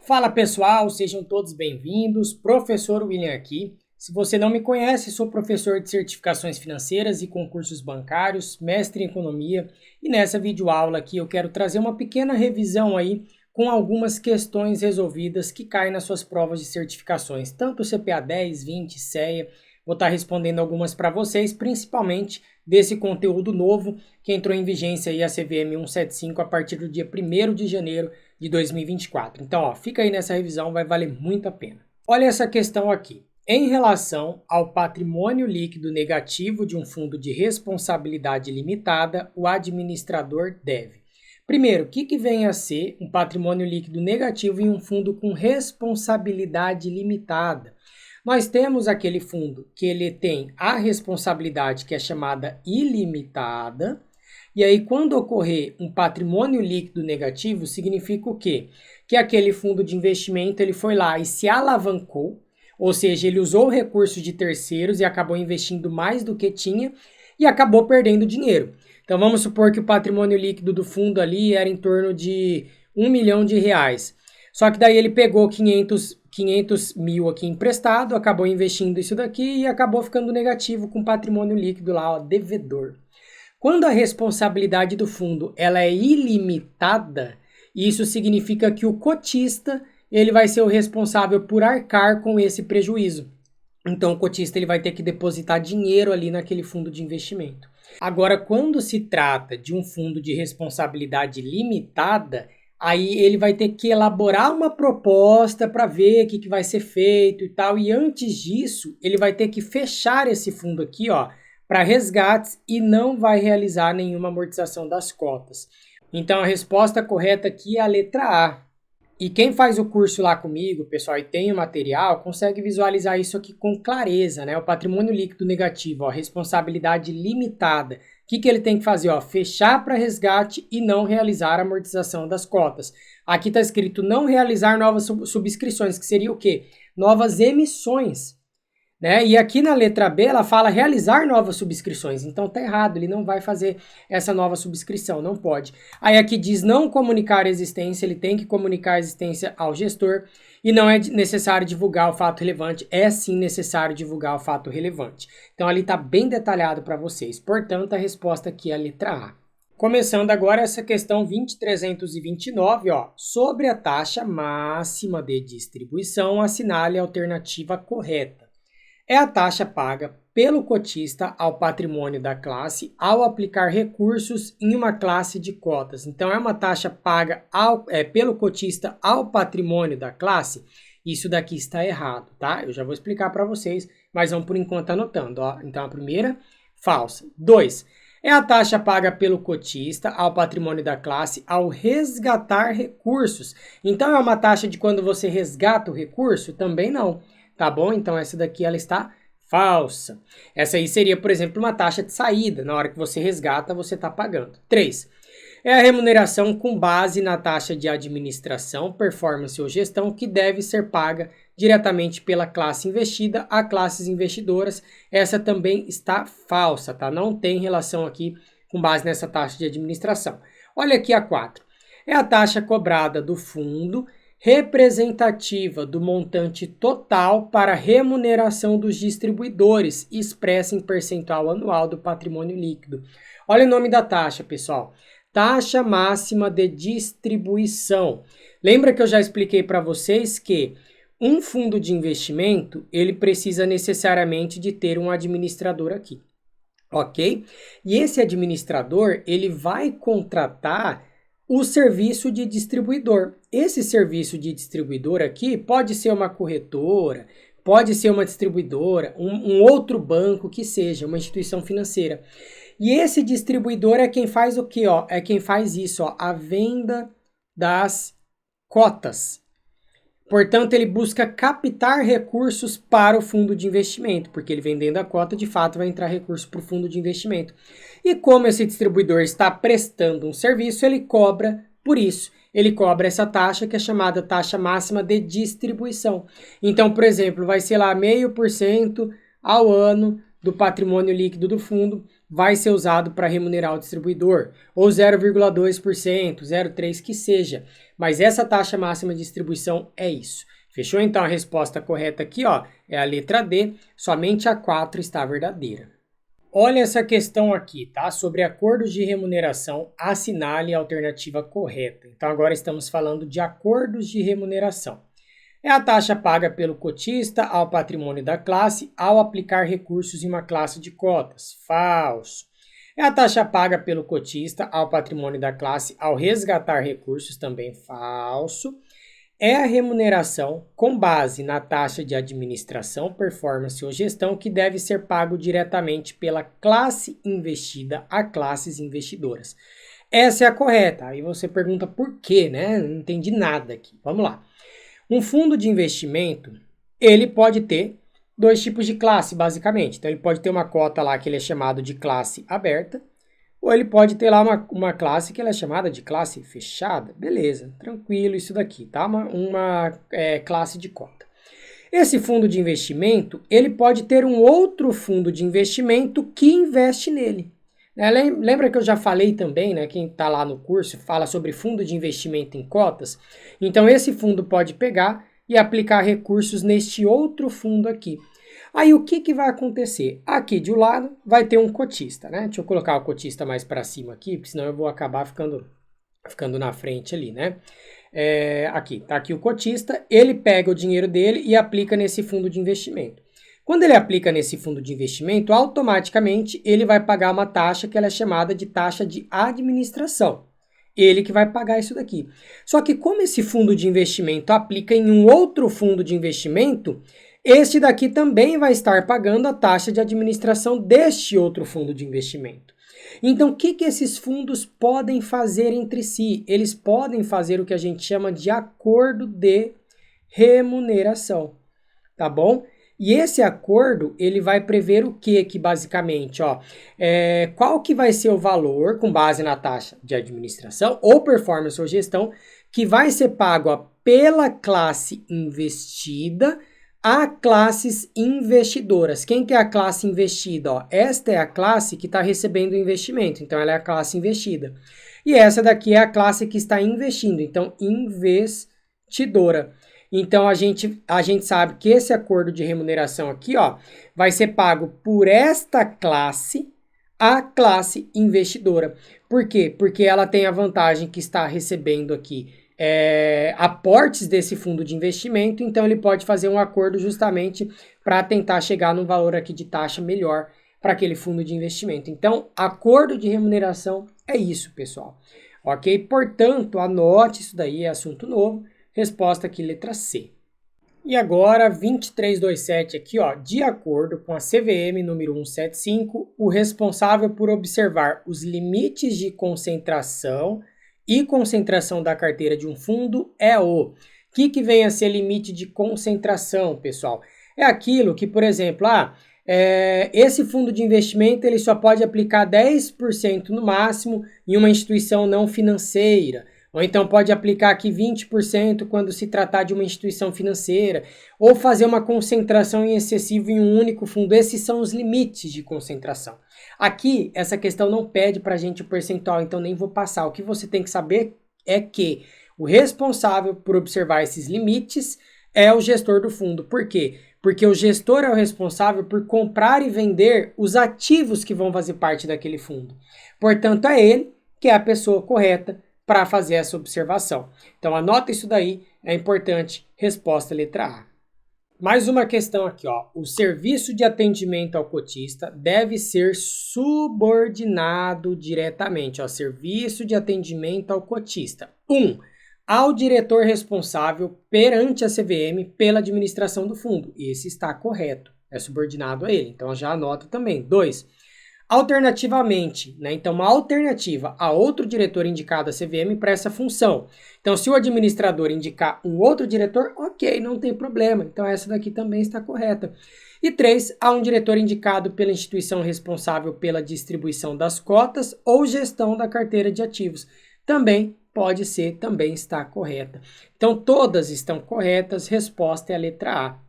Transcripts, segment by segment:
Fala pessoal, sejam todos bem-vindos. Professor William aqui. Se você não me conhece, sou professor de certificações financeiras e concursos bancários, mestre em economia, e nessa videoaula aqui eu quero trazer uma pequena revisão aí com algumas questões resolvidas que caem nas suas provas de certificações, tanto CPA 10, 20, CEA. Vou estar respondendo algumas para vocês, principalmente desse conteúdo novo que entrou em vigência aí a CVM 175 a partir do dia 1º de janeiro de 2024. Então, fica aí nessa revisão, vai valer muito a pena. Olha essa questão aqui. Em relação ao patrimônio líquido negativo de um fundo de responsabilidade limitada, o administrador deve. Primeiro, o que vem a ser um patrimônio líquido negativo em um fundo com responsabilidade limitada? Nós temos aquele fundo que ele tem a responsabilidade que é chamada ilimitada, e aí quando ocorrer um patrimônio líquido negativo, significa o quê? Que aquele fundo de investimento ele foi lá e se alavancou, ou seja, ele usou recursos de terceiros e acabou investindo mais do que tinha e acabou perdendo dinheiro. Então vamos supor que o patrimônio líquido do fundo ali era em torno de R$1 milhão. Só que daí ele pegou 500 mil aqui emprestado, acabou investindo isso daqui e acabou ficando negativo com patrimônio líquido lá, devedor. Quando a responsabilidade do fundo ela é ilimitada, isso significa que o cotista ele vai ser o responsável por arcar com esse prejuízo. Então o cotista ele vai ter que depositar dinheiro ali naquele fundo de investimento. Agora, quando se trata de um fundo de responsabilidade limitada, aí ele vai ter que elaborar uma proposta para ver o que vai ser feito e tal. E antes disso, ele vai ter que fechar esse fundo aqui, para resgates e não vai realizar nenhuma amortização das cotas. Então a resposta correta aqui é a letra A. E quem faz o curso lá comigo, pessoal, e tem o material, consegue visualizar isso aqui com clareza, né? O patrimônio líquido negativo, responsabilidade limitada. O que ele tem que fazer? Fechar para resgate e não realizar a amortização das cotas. Aqui está escrito não realizar novas subscrições, que seria o quê? Novas emissões. Né? E aqui na letra B ela fala realizar novas subscrições, então tá errado, ele não vai fazer essa nova subscrição, não pode. Aí aqui diz não comunicar a existência, ele tem que comunicar a existência ao gestor e não é necessário divulgar o fato relevante, é sim necessário divulgar o fato relevante. Então ali tá bem detalhado para vocês, portanto a resposta aqui é a letra A. Começando agora essa questão 20.329, sobre a taxa máxima de distribuição, assinale a alternativa correta. É a taxa paga pelo cotista ao patrimônio da classe ao aplicar recursos em uma classe de cotas. Então, é uma taxa paga pelo cotista ao patrimônio da classe. Isso daqui está errado, tá? Eu já vou explicar para vocês, mas vamos por enquanto anotando. Então, a primeira, falsa. 2. É a taxa paga pelo cotista ao patrimônio da classe ao resgatar recursos. Então, é uma taxa de quando você resgata o recurso? Também não. Tá bom? Então, essa daqui ela está falsa. Essa aí seria, por exemplo, uma taxa de saída. Na hora que você resgata, você está pagando. 3. É a remuneração com base na taxa de administração, performance ou gestão que deve ser paga diretamente pela classe investida a classes investidoras. Essa também está falsa, tá? Não tem relação aqui com base nessa taxa de administração. Olha aqui a 4. É a taxa cobrada do fundo representativa do montante total para remuneração dos distribuidores, expressa em percentual anual do patrimônio líquido. Olha o nome da taxa, pessoal. Taxa máxima de distribuição. Lembra que eu já expliquei para vocês que um fundo de investimento, ele precisa necessariamente de ter um administrador aqui, ok? E esse administrador, ele vai contratar o serviço de distribuidor. Esse serviço de distribuidor aqui pode ser uma corretora, pode ser uma distribuidora, um outro banco que seja, uma instituição financeira. E esse distribuidor é quem faz o quê? É quem faz isso, a venda das cotas. Portanto, ele busca captar recursos para o fundo de investimento, porque ele vendendo a cota, de fato, vai entrar recurso para o fundo de investimento. E como esse distribuidor está prestando um serviço, ele cobra por isso. Ele cobra essa taxa que é chamada taxa máxima de distribuição. Então, por exemplo, vai ser lá 0,5% ao ano do patrimônio líquido do fundo, vai ser usado para remunerar o distribuidor, ou 0,2%, 0,3% que seja. Mas essa taxa máxima de distribuição é isso. Fechou? Então a resposta correta aqui, ó, é a letra D, somente a 4 está verdadeira. Olha essa questão aqui, tá? Sobre acordos de remuneração, assinale a alternativa correta. Então agora estamos falando de acordos de remuneração. É a taxa paga pelo cotista ao patrimônio da classe ao aplicar recursos em uma classe de cotas. Falso. É a taxa paga pelo cotista ao patrimônio da classe ao resgatar recursos. Também falso. É a remuneração com base na taxa de administração, performance ou gestão que deve ser pago diretamente pela classe investida a classes investidoras. Essa é a correta. Aí você pergunta por quê, né? Não entendi nada aqui. Vamos lá. Um fundo de investimento, ele pode ter dois tipos de classe, basicamente. Então, ele pode ter uma cota lá que ele é chamado de classe aberta, ou ele pode ter lá uma classe que ela é chamada de classe fechada. Beleza, tranquilo isso daqui, tá? Uma classe de cota. Esse fundo de investimento, ele pode ter um outro fundo de investimento que investe nele. Lembra que eu já falei também, né? Quem está lá no curso fala sobre fundo de investimento em cotas. Então, esse fundo pode pegar e aplicar recursos neste outro fundo aqui. Aí, o que vai acontecer? Aqui de um lado vai ter um cotista, né? Deixa eu colocar o cotista mais para cima aqui, porque senão eu vou acabar ficando na frente ali, né? Aqui, tá aqui o cotista, ele pega o dinheiro dele e aplica nesse fundo de investimento. Quando ele aplica nesse fundo de investimento, automaticamente ele vai pagar uma taxa que ela é chamada de taxa de administração. Ele que vai pagar isso daqui. Só que como esse fundo de investimento aplica em um outro fundo de investimento, este daqui também vai estar pagando a taxa de administração deste outro fundo de investimento. Então, o que esses fundos podem fazer entre si? Eles podem fazer o que a gente chama de acordo de remuneração, tá bom? E esse acordo, ele vai prever o que basicamente, ó, qual que vai ser o valor com base na taxa de administração ou performance ou gestão que vai ser pago ó, pela classe investida a classes investidoras. Quem que é a classe investida? Ó? Esta é a classe que está recebendo o investimento, então ela é a classe investida. E essa daqui é a classe que está investindo, então investidora. Então, a gente sabe que esse acordo de remuneração aqui, ó, vai ser pago por esta classe, a classe investidora. Por quê? Porque ela tem a vantagem que está recebendo aqui aportes desse fundo de investimento, então ele pode fazer um acordo justamente para tentar chegar num valor aqui de taxa melhor para aquele fundo de investimento. Então, acordo de remuneração é isso, pessoal. Ok? Portanto, anote isso daí, é assunto novo. Resposta aqui, letra C. E agora, 2327 aqui, ó, de acordo com a CVM número 175, o responsável por observar os limites de concentração e concentração da carteira de um fundo é o... O que vem a ser limite de concentração, pessoal? É aquilo que, por exemplo, esse fundo de investimento ele só pode aplicar 10% no máximo em uma instituição não financeira. Ou então pode aplicar aqui 20% quando se tratar de uma instituição financeira, ou fazer uma concentração em excessivo em um único fundo. Esses são os limites de concentração. Aqui, essa questão não pede para a gente o percentual, então nem vou passar. O que você tem que saber é que o responsável por observar esses limites é o gestor do fundo. Por quê? Porque o gestor é o responsável por comprar e vender os ativos que vão fazer parte daquele fundo. Portanto, é ele que é a pessoa correta para fazer essa observação. Então, anota isso daí, é importante. Resposta letra A. Mais uma questão aqui, ó. O serviço de atendimento ao cotista deve ser subordinado diretamente, ó. Serviço de atendimento ao cotista. 1. Ao diretor responsável perante a CVM pela administração do fundo. Esse está correto, é subordinado a ele. Então, já anota também. 2. Alternativamente, né? Então, uma alternativa a outro diretor indicado à CVM para essa função. Então, se o administrador indicar um outro diretor, ok, não tem problema. Então, essa daqui também está correta. E 3, há um diretor indicado pela instituição responsável pela distribuição das cotas ou gestão da carteira de ativos. Também pode ser, também está correta. Então, todas estão corretas. Resposta é a letra A.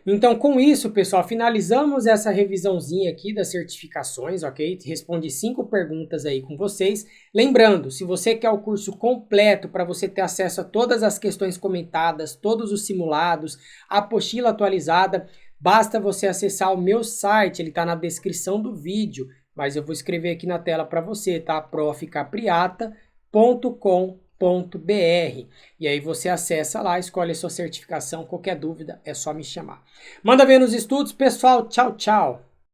Então, com isso, pessoal, finalizamos essa revisãozinha aqui das certificações, ok? Respondi 5 perguntas aí com vocês. Lembrando, se você quer o curso completo para você ter acesso a todas as questões comentadas, todos os simulados, a apostila atualizada, basta você acessar o meu site, ele está na descrição do vídeo, mas eu vou escrever aqui na tela para você, tá? profcapriata.com.br. E aí você acessa lá, escolhe a sua certificação, qualquer dúvida é só me chamar. Manda ver nos estudos, pessoal. Tchau, tchau.